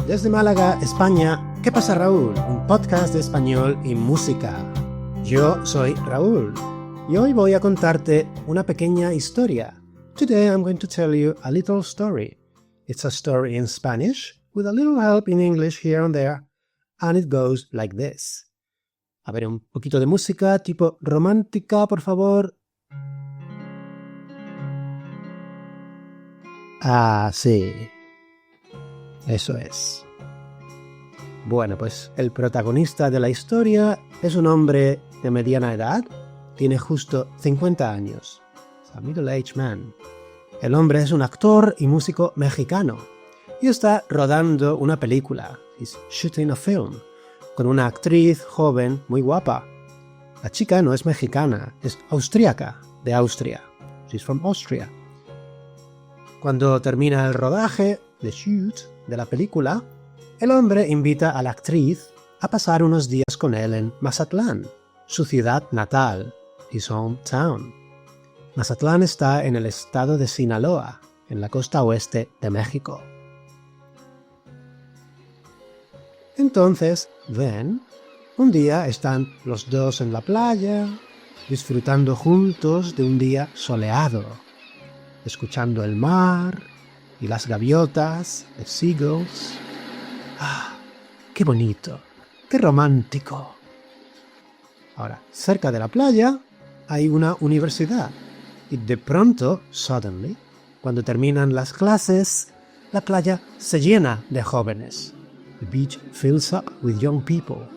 Desde Málaga, España, ¿Qué pasa, Raúl? Un podcast de español y música. Yo soy Raúl y hoy voy a contarte una pequeña historia. Today I'm going to tell you a little story. It's a story in Spanish with a little help in English here and there, and it goes like this. A ver, un poquito de música tipo romántica, por favor. Ah, sí. Eso es. Bueno, pues el protagonista de la historia es un hombre de mediana edad, tiene justo 50 años. Es a middle-aged man. El hombre es un actor y músico mexicano y está rodando una película. He's shooting a film con una actriz joven muy guapa. La chica no es mexicana, es austríaca, de Austria. She's from Austria. Cuando termina el rodaje, the shoot, de la película, el hombre invita a la actriz a pasar unos días con él en Mazatlán, su ciudad natal, his hometown. Mazatlán está en el estado de Sinaloa, en la costa oeste de México. Entonces, un día están los dos en la playa, disfrutando juntos de un día soleado, escuchando el mar y las gaviotas, the seagulls. ¡Ah! ¡Qué bonito! ¡Qué romántico! Ahora, cerca de la playa hay una universidad y de pronto, suddenly, cuando terminan las clases, la playa se llena de jóvenes. The beach fills up with young people.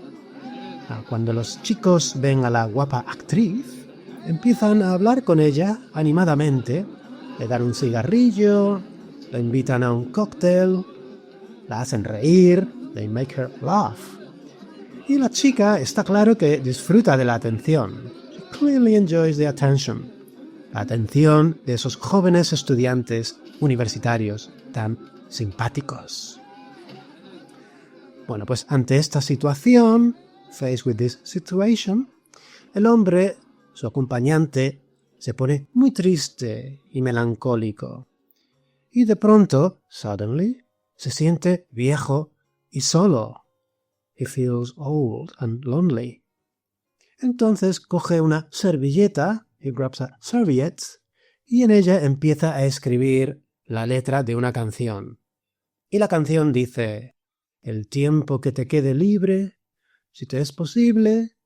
Cuando los chicos ven a la guapa actriz, empiezan a hablar con ella animadamente, le dan un cigarrillo, la invitan a un cóctel, la hacen reír, they make her laugh. Y la chica está claro que disfruta de la atención. She clearly enjoys the attention. La atención de esos jóvenes estudiantes universitarios tan simpáticos. Bueno, pues ante esta situación, faced with this situation, el hombre, su acompañante, se pone muy triste y melancólico. Y de pronto, suddenly, se siente viejo y solo. He feels old and lonely. Entonces coge una servilleta, he grabs a serviette, y en ella empieza a escribir la letra de una canción. Y la canción dice: el tiempo que te quede libre, si te es posible,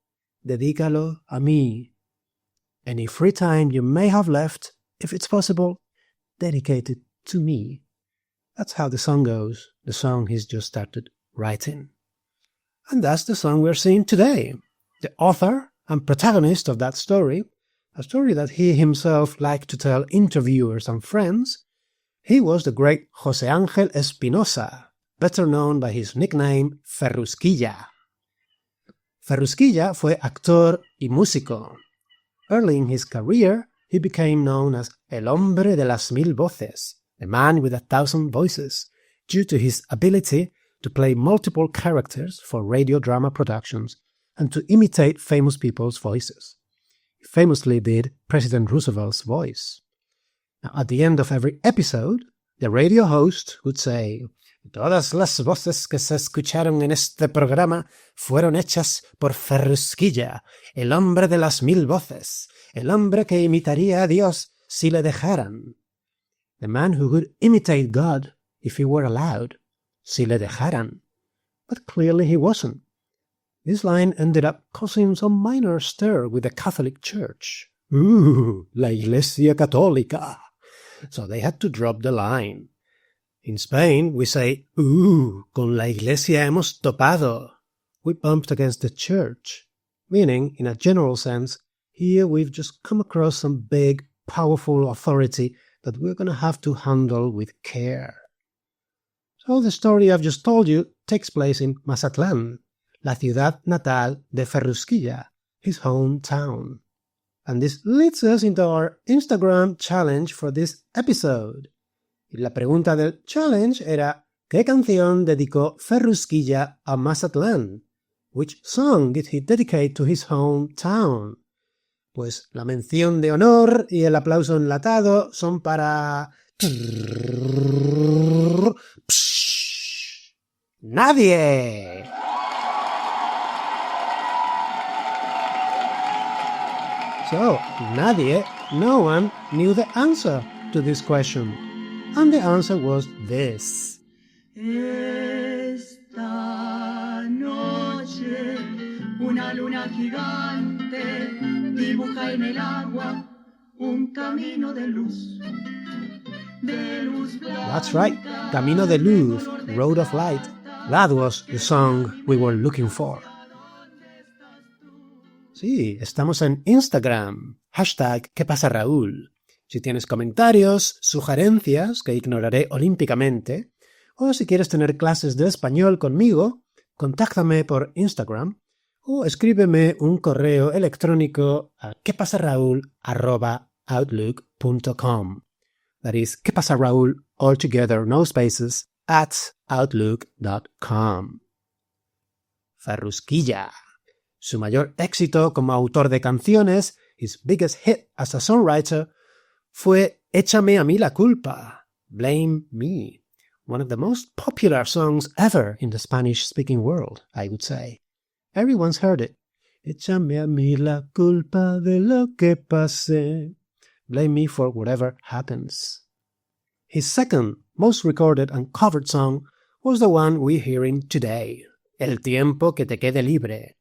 dedícalo a mí. Any free time you may have left, if it's possible, dedicate it to me. That's how the song goes, the song he's just started writing. And that's the song we're seeing today. The author and protagonist of that story, a story that he himself liked to tell interviewers and friends, he was the great José Ángel Espinosa, better known by his nickname Ferrusquilla. Ferrusquilla fue actor y músico. Early in his career, he became known as El Hombre de las Mil Voces, the man with 1,000 voices, due to his ability to play multiple characters for radio drama productions and to imitate famous people's voices. He famously did President Roosevelt's voice. Now, at the end of every episode, the radio host would say, todas las voces que se escucharon en este programa fueron hechas por Ferrusquilla, el hombre de las 1000 voces, el hombre que imitaría a Dios si le dejaran. The man who could imitate God if he were allowed, si le dejaran. But clearly he wasn't. This line ended up causing some minor stir with the Catholic Church. La Iglesia Católica. So they had to drop the line. In Spain, we say, con la Iglesia hemos topado. We bumped against the church. Meaning, in a general sense, here we've just come across some big, powerful authority that we're going to have to handle with care. So the story I've just told you takes place in Mazatlán, la ciudad natal de Ferrusquilla, his hometown. And this leads us into our Instagram challenge for this episode. Y la pregunta del challenge era, ¿qué canción dedicó Ferrusquilla a Mazatlán? Which song did he dedicate to his hometown? Pues la mención de honor y el aplauso enlatado son para ¡Nadie! So, nadie, no one, knew the answer to this question. And the answer was this. Esta noche una luna gigante dibuja en el agua un camino de luz. That's right, Camino de Luz, Road of Light. That was the song we were looking for. Sí, estamos en Instagram. Hashtag ¿Qué pasa, Raúl? Si tienes comentarios, sugerencias, que ignoraré olímpicamente, o si quieres tener clases de español conmigo, contáctame por Instagram o escríbeme un correo electrónico a quepasaraul@outlook.com. That is, quepasaraul, all together, no spaces, @outlook.com. Farrusquilla. Su mayor éxito como autor de canciones, his biggest hit as a songwriter, fue Échame a mí la culpa, Blame Me, one of the most popular songs ever in the Spanish-speaking world, I would say. Everyone's heard it. Échame a mí la culpa de lo que pasé. Blame me for whatever happens. His second most recorded and covered song was the one we're hearing today, El tiempo que te quede libre.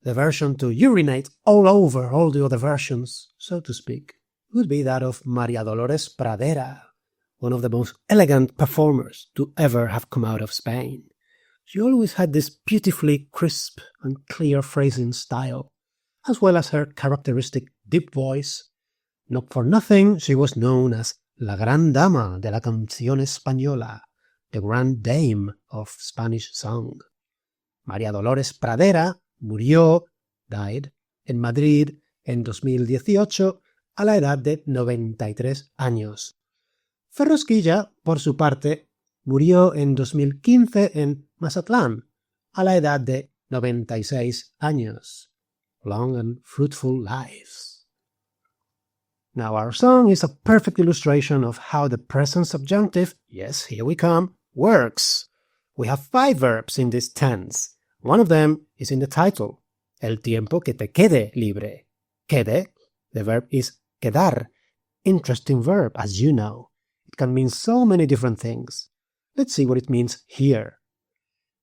The version to urinate all over all the other versions, so to speak, would be that of María Dolores Pradera, one of the most elegant performers to ever have come out of Spain. She always had this beautifully crisp and clear phrasing style, as well as her characteristic deep voice. Not for nothing, she was known as La Gran Dama de la Canción Española, the Grand Dame of Spanish song. María Dolores Pradera died, en Madrid en 2018 a la edad de 93 años. Farrusquilla, por su parte, murió en 2015 en Mazatlán a la edad de 96 años. Long and fruitful lives. Now our song is a perfect illustration of how the present subjunctive, yes, here we come, works. We have 5 verbs in this tense. One of them is in the title, el tiempo que te quede libre. Quede, the verb is quedar. Interesting verb, as you know. It can mean so many different things. Let's see what it means here.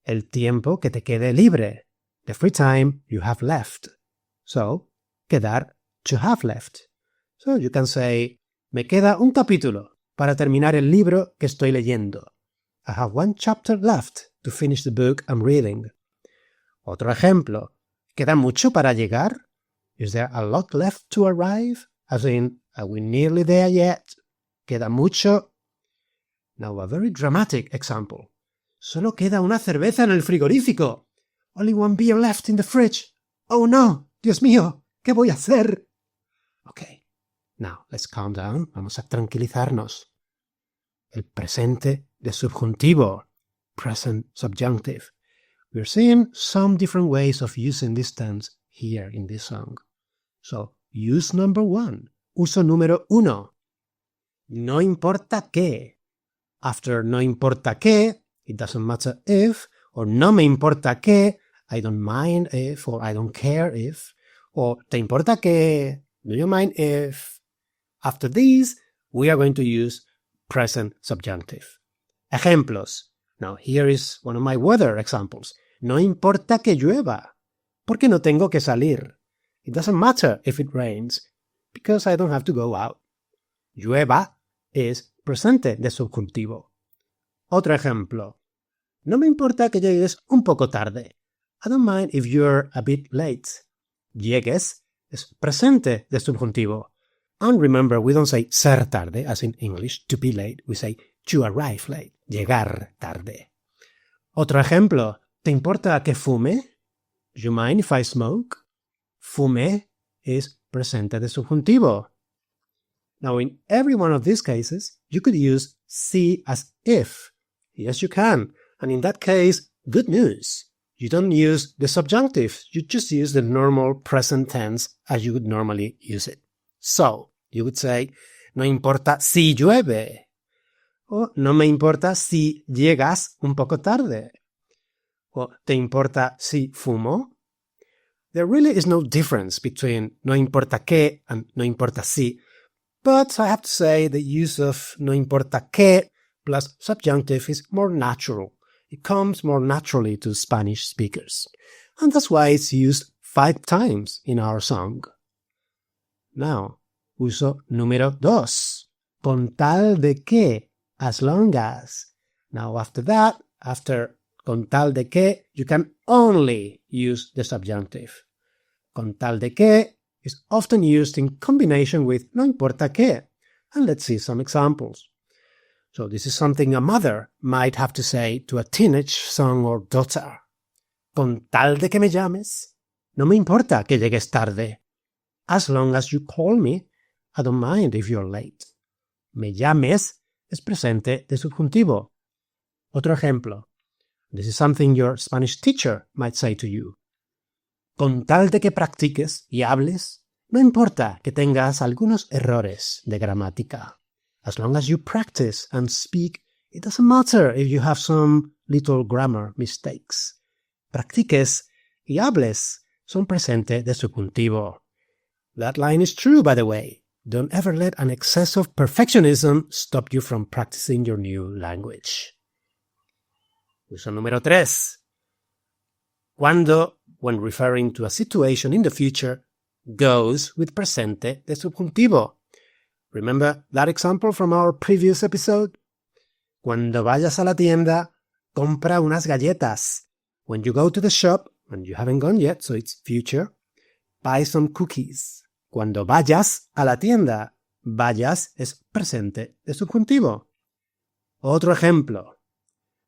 El tiempo que te quede libre. The free time you have left. So, quedar, to have left. So you can say, me queda un capítulo para terminar el libro que estoy leyendo. I have 1 chapter left to finish the book I'm reading. Otro ejemplo, ¿queda mucho para llegar? Is there a lot left to arrive? As in, are we nearly there yet? ¿Queda mucho? Now a very dramatic example. Solo queda una cerveza en el frigorífico. Only 1 beer left in the fridge. Oh no, Dios mío, ¿qué voy a hacer? Okay, now let's calm down. Vamos a tranquilizarnos. El presente de subjuntivo, present subjunctive. We're seeing some different ways of using this tense here in this song. So, use number 1. Uso número 1. No importa qué. After no importa qué, it doesn't matter if, or no me importa qué, I don't mind if, or I don't care if, or te importa qué, do you mind if. After these, we are going to use present subjunctive. Ejemplos. Now, here is one of my weather examples. No importa que llueva, porque no tengo que salir. It doesn't matter if it rains, because I don't have to go out. Llueva es presente de subjuntivo. Otro ejemplo. No me importa que llegues un poco tarde. I don't mind if you're a bit late. Llegues es presente de subjuntivo. And remember, we don't say ser tarde, as in English, to be late. We say to arrive late, llegar tarde. Otro ejemplo. ¿Te importa que fume? Do you mind if I smoke? Fume es presente de subjuntivo. Now, in every one of these cases, you could use si as if. Yes, you can. And in that case, good news. You don't use the subjunctive. You just use the normal present tense as you would normally use it. So, you would say, no importa si llueve. O no me importa si llegas un poco tarde. o ¿te importa si fumo? There really is no difference between no importa qué and no importa si, but I have to say the use of no importa qué plus subjunctive is more natural. It comes more naturally to Spanish speakers. And that's why it's used 5 times in our song. Now, uso número 2. Con tal de que, as long as. Now after that, after con tal de que, you can only use the subjunctive. Con tal de que is often used in combination with no importa qué. And let's see some examples. So this is something a mother might have to say to a teenage son or daughter. Con tal de que me llames, no me importa que llegues tarde. As long as you call me, I don't mind if you're late. Me llames es presente de subjuntivo. Otro ejemplo. This is something your Spanish teacher might say to you. Con tal de que practiques y hables, no importa que tengas algunos errores de gramática. As long as you practice and speak, it doesn't matter if you have some little grammar mistakes. Practiques y hables son presente de subjuntivo. That line is true, by the way. Don't ever let an excess of perfectionism stop you from practicing your new language. Uso número 3. Cuando, when referring to a situation in the future, goes with presente de subjuntivo. Remember that example from our previous episode? Cuando vayas a la tienda, compra unas galletas. When you go to the shop, and you haven't gone yet, so it's future, buy some cookies. Cuando vayas a la tienda, vayas es presente de subjuntivo. Otro ejemplo.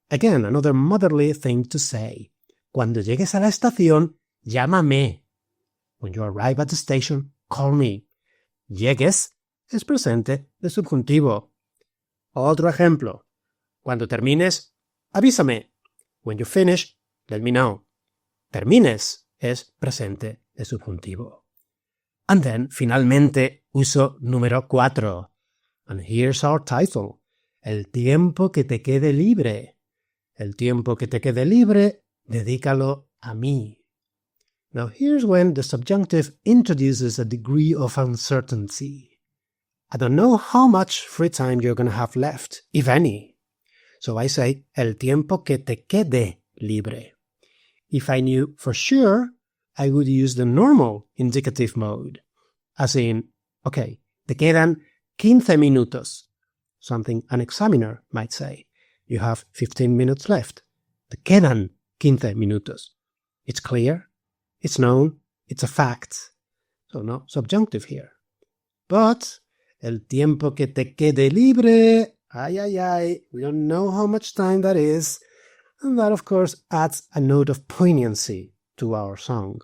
Again, another motherly thing to say. Cuando llegues a la estación, llámame. When you arrive at the station, call me. Llegues es presente de subjuntivo. Otro ejemplo. Cuando termines, avísame. When you finish, let me know. Termines es presente de subjuntivo. And then, finalmente, uso número 4. And here's our title. El tiempo que te quede libre. El tiempo que te quede libre, dedícalo a mí. Now here's when the subjunctive introduces a degree of uncertainty. I don't know how much free time you're going to have left, if any. So I say, el tiempo que te quede libre. If I knew for sure, I would use the normal indicative mode. As in, okay, te quedan 15 minutos. Something an examiner might say. You have 15 minutes left. Te quedan 15 minutos. It's clear, it's known, it's a fact. So no subjunctive here. But el tiempo que te quede libre, ay, ay, ay, we don't know how much time that is. And that, of course, adds a note of poignancy to our song.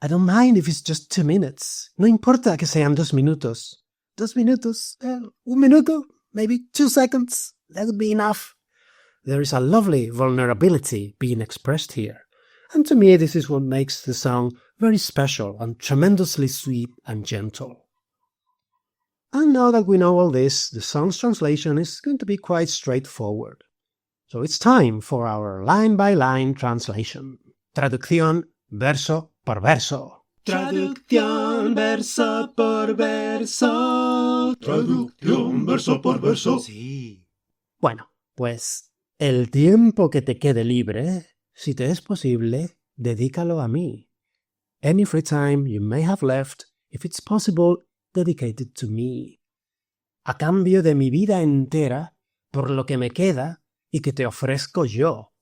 I don't mind if it's just 2 minutes. No importa que sean 2 minutos. 2 minutos, un minuto, maybe 2 seconds. That would be enough. There is a lovely vulnerability being expressed here. And to me, this is what makes the song very special and tremendously sweet and gentle. And now that we know all this, the song's translation is going to be quite straightforward. So it's time for our line-by-line translation. Traducción verso por verso. Traducción verso por verso. Traducción verso por verso. Sí. Bueno, pues el tiempo que te quede libre, si te es posible, dedícalo a mí. Any free time you may have left, if it's possible, dedicate it to me. A cambio de mi vida entera, por lo que me queda y que te ofrezco yo.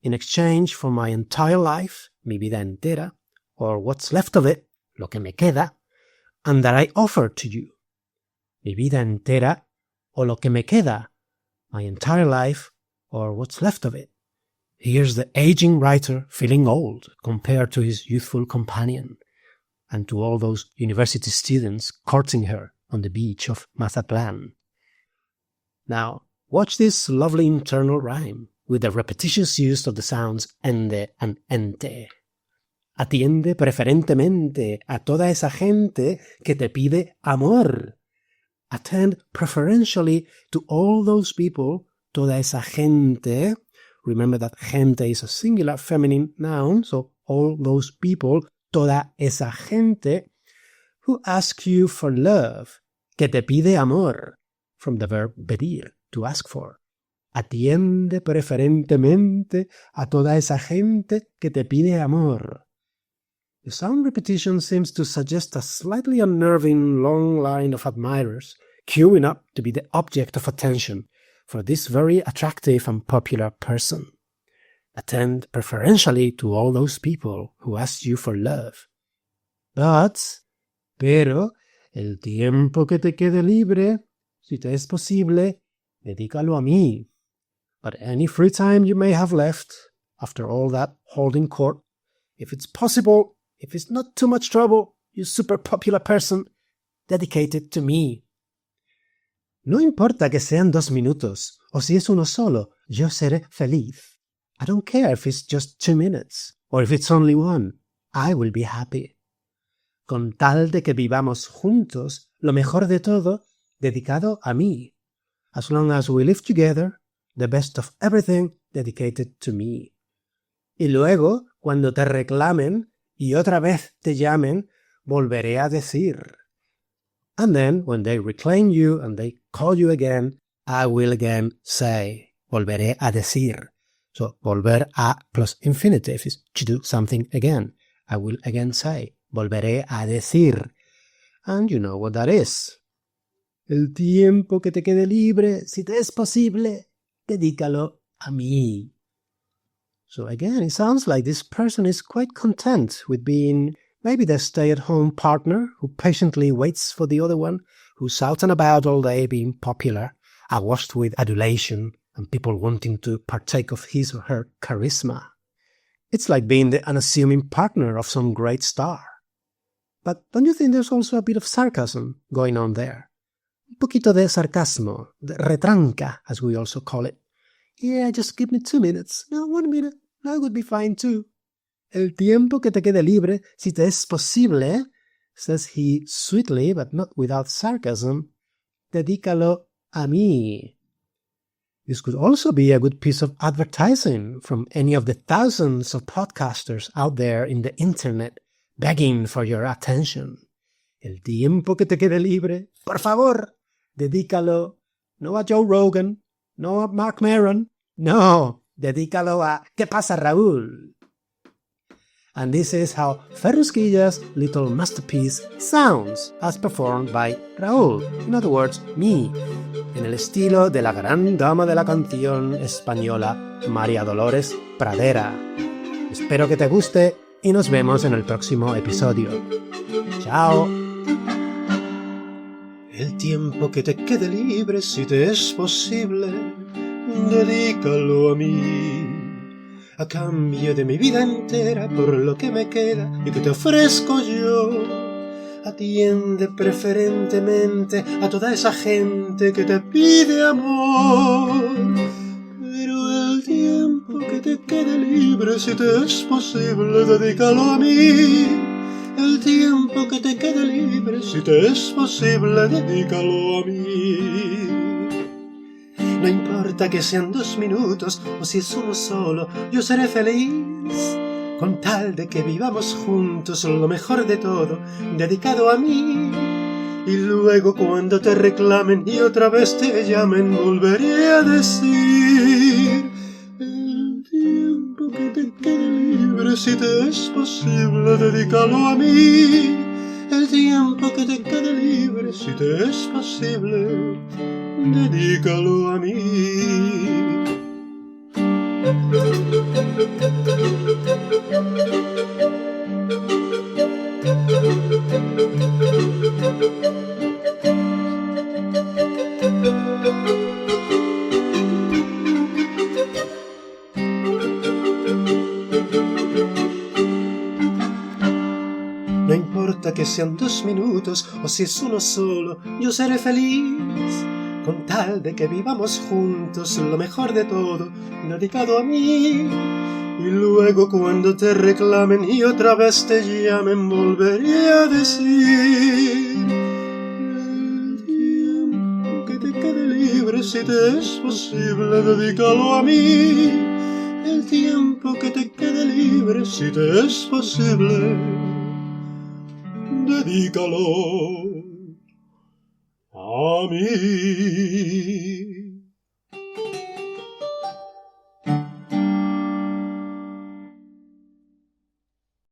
In exchange for my entire life, mi vida entera, or what's left of it, lo que me queda, and that I offer to you. Mi vida entera, o lo que me queda, my entire life, or what's left of it. Here's the aging writer feeling old compared to his youthful companion, and to all those university students courting her on the beach of Mazatlan. Now, watch this lovely internal rhyme with the repetitious use of the sounds ende and ente. Atiende preferentemente a toda esa gente que te pide amor. Attend preferentially to all those people, toda esa gente, Remember that gente is a singular feminine noun, so all those people, toda esa gente, who ask you for love, que te pide amor, from the verb pedir, to ask for. Atiende preferentemente a toda esa gente que te pide amor. The sound repetition seems to suggest a slightly unnerving long line of admirers queuing up to be the object of attention for this very attractive and popular person. Attend preferentially to all those people who ask you for love. Pero, el tiempo que te quede libre, si te es posible, dedícalo a mí. But any free time you may have left, after all that holding court, if it's possible, if it's not too much trouble, you super popular person, dedicate it to me. No importa que sean 2 minutos, o si es uno solo, yo seré feliz. I don't care if it's just 2 minutes, or if it's only 1, I will be happy. Con tal de que vivamos juntos, lo mejor de todo, dedicado a mí. As long as we live together, the best of everything dedicated to me. Y luego, cuando te reclamen y otra vez te llamen, volveré a decir. And then, when they reclaim you and they call you again, I will again say. Volveré a decir. So, volver a plus infinitive is to do something again. I will again say. Volveré a decir. And you know what that is. El tiempo que te quede libre, si te es posible, dedícalo a mí. So again, it sounds like this person is quite content with being maybe the stay-at-home partner who patiently waits for the other one, who's out and about all day being popular, awash with adulation, and people wanting to partake of his or her charisma. It's like being the unassuming partner of some great star. But don't you think there's also a bit of sarcasm going on there? Un poquito de sarcasmo, de retranca, as we also call it. Yeah, just give me 2 minutes. No, 1 minute. That would be fine too. El tiempo que te quede libre, si te es posible, says he sweetly, but not without sarcasm, dedícalo a mí. This could also be a good piece of advertising from any of the thousands of podcasters out there in the internet begging for your attention. El tiempo que te quede libre, por favor, dedícalo no a Joe Rogan, no a Mark Maron, no, dedícalo a ¿Qué pasa, Raúl? And this is how Ferrusquilla's little masterpiece sounds as performed by Raúl, in other words, me, en el estilo de la gran dama de la canción española María Dolores Pradera. Espero que te guste y nos vemos en el próximo episodio. ¡Chao! El tiempo que te quede libre, si te es posible, dedícalo a mí. A cambio de mi vida entera, por lo que me queda y que te ofrezco yo. Atiende preferentemente a toda esa gente que te pide amor. Pero el tiempo que te quede libre, si te es posible, dedícalo a mí. El tiempo que te quede libre, si te es posible, dedícalo a mí. No importa que sean 2 minutos o si es uno solo, yo seré feliz. Con tal de que vivamos juntos lo mejor de todo, dedicado a mí. Y luego cuando te reclamen y otra vez te llamen, volveré a decir. El tiempo que te quede libre, si te es posible, dedícalo a mí. El tiempo que te quede libre, si te es posible, dedícalo a mí. No importa que sean 2 minutos o si es uno solo, yo seré feliz. Con tal de que vivamos juntos lo mejor de todo, dedicado a mí. Y luego cuando te reclamen y otra vez te llamen, volveré a decir. El tiempo que te quede libre, si te es posible, dedícalo a mí. el tiempo que te quede libre, si te es posible, dedícalo a mí.